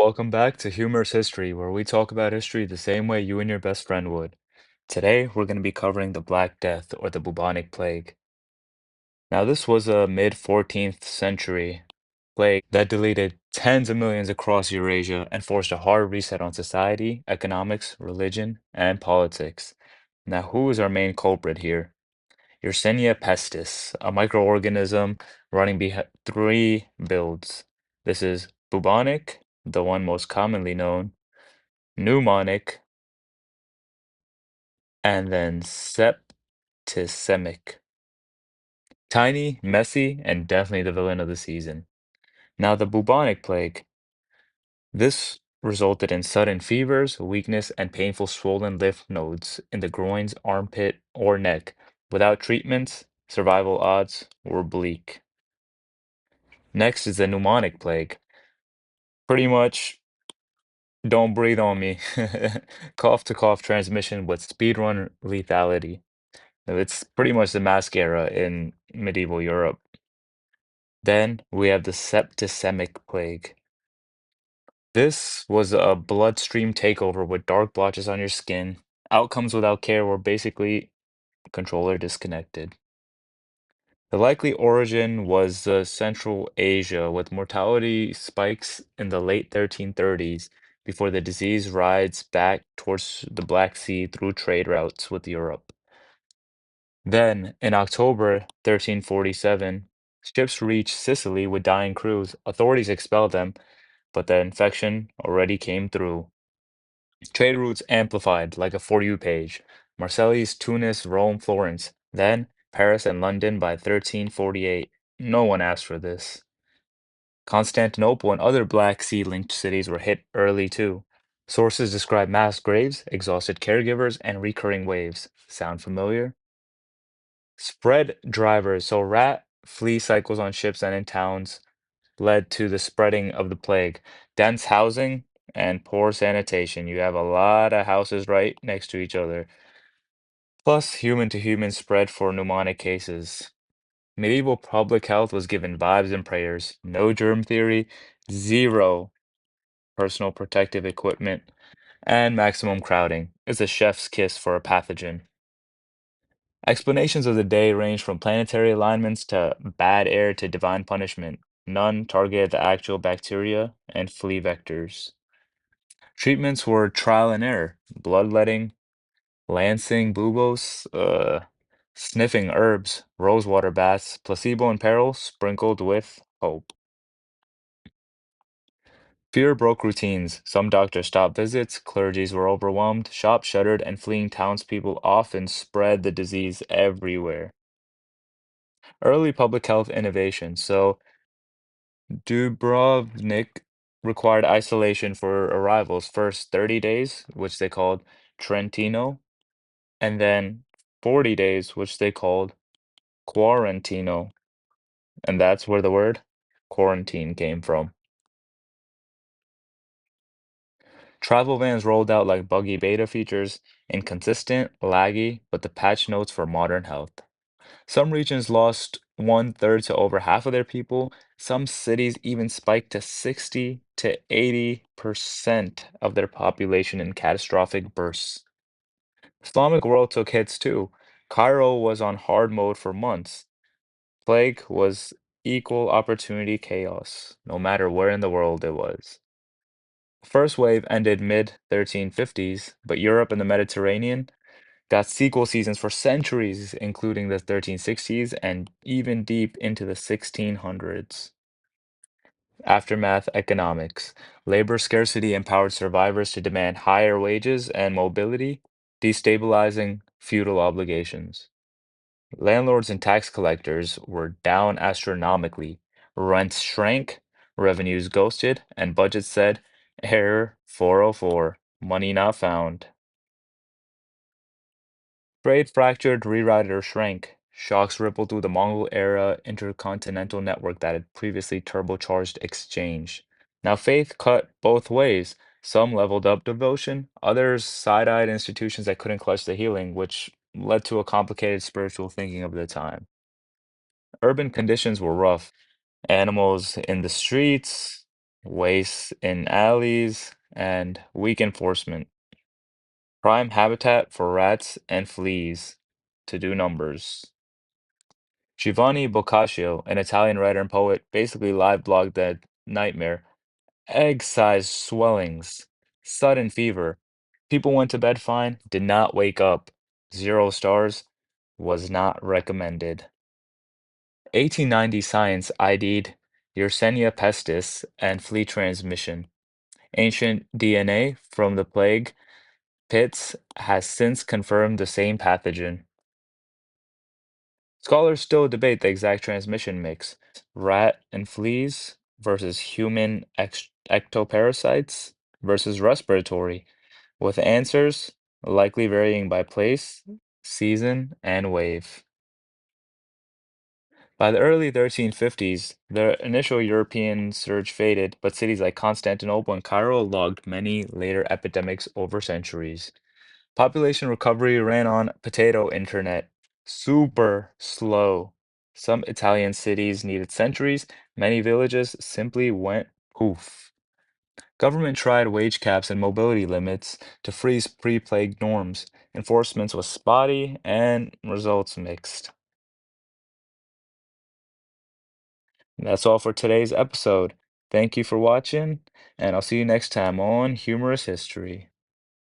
Welcome back to Humorous History, where we talk about history the same way you and your best friend would. Today, we're going to be covering the Black Death or the Bubonic Plague. Now, this was a mid-14th century plague that deleted tens of millions across Eurasia and forced a hard reset on society, economics, religion, and politics. Now, who is our main culprit here? Yersinia pestis, a microorganism running behind three builds. This is bubonic, the one most commonly known, pneumonic, and then septicemic. Tiny, messy, and definitely the villain of the season. Now, the bubonic plague. This resulted in sudden fevers, weakness, and painful swollen lymph nodes in the groins, armpit, or neck. Without treatments, survival odds were bleak. Next is the pneumonic plague. Pretty much, don't breathe on me. Cough to cough transmission with speedrun lethality. It's pretty much the mask era in medieval Europe. Then we have the septicemic plague. This was a bloodstream takeover with dark blotches on your skin. Outcomes without care were basically controller disconnected. The likely origin was Central Asia, with mortality spikes in the late 1330s before the disease rides back towards the Black Sea through trade routes with Europe. Then, in October 1347, ships reached Sicily with dying crews. Authorities expelled them, but the infection already came through. Trade routes amplified like a For You page. Marseilles, Tunis, Rome, Florence. Then Paris and London by 1348. No one asked for this. Constantinople and other Black Sea-linked cities were hit early too. Sources describe mass graves, exhausted caregivers, and recurring waves. Sound familiar? Spread drivers, so rat flea cycles on ships and in towns, led to the spreading of the plague. Dense housing and poor sanitation. You have a lot of houses right next to each other. Plus, human to human spread for pneumonic cases. Medieval public health was given vibes and prayers. No germ theory, zero personal protective equipment, and maximum crowding. It's a chef's kiss for a pathogen. Explanations of the day range from planetary alignments to bad air to divine punishment. None targeted the actual bacteria and flea vectors. Treatments were trial and error, bloodletting, lancing buboes, sniffing herbs, rosewater baths, placebo in peril, sprinkled with hope. Fear broke routines. Some doctors stopped visits, clergies were overwhelmed, shops shuttered, and fleeing townspeople often spread the disease everywhere. Early public health innovation. So Dubrovnik required isolation for arrivals. First 30 days, which they called Trentino, and then 40 days, which they called Quarantino. And that's where the word quarantine came from. Travel vans rolled out like buggy beta features, inconsistent, laggy, but the patch notes for modern health. Some regions lost one third to over half of their people. Some cities even spiked to 60 to 80% of their population in catastrophic bursts. Islamic world took hits too. Cairo was on hard mode for months. Plague was equal opportunity chaos, no matter where in the world it was. The first wave ended mid 1350s, but Europe and the Mediterranean got sequel seasons for centuries, including the 1360s and even deep into the 1600s. Aftermath economics. Labor scarcity empowered survivors to demand higher wages and mobility, destabilizing feudal obligations. Landlords and tax collectors were down astronomically. Rents shrank, revenues ghosted, and budgets said, Error 404, money not found. Trade fractured, rerouted, or shrank. Shocks rippled through the Mongol-era intercontinental network that had previously turbocharged exchange. Now, faith cut both ways. Some leveled up devotion, others side-eyed institutions that couldn't clutch the healing, which led to a complicated spiritual thinking of the time. Urban conditions were rough. Animals in the streets, waste in alleys, and weak enforcement. Prime habitat for rats and fleas, to do numbers. Giovanni Boccaccio, an Italian writer and poet, basically live blogged that nightmare. Egg-sized swellings, sudden fever. People went to bed fine, did not wake up. 0 stars, was not recommended. 1890 science ID'd Yersinia pestis and flea transmission. Ancient DNA from the plague pits has since confirmed the same pathogen. Scholars still debate the exact transmission mix, rat and fleas versus human ectoparasites versus respiratory, with answers likely varying by place, season, and wave. By the early 1350s, the initial European surge faded, but cities like Constantinople and Cairo logged many later epidemics over centuries. Population recovery ran on potato internet. Super slow. Some Italian cities needed centuries, many villages simply went poof. Government tried wage caps and mobility limits to freeze pre-plague norms. Enforcement was spotty and results mixed. That's all for today's episode. Thank you for watching, and I'll see you next time on Humorous History.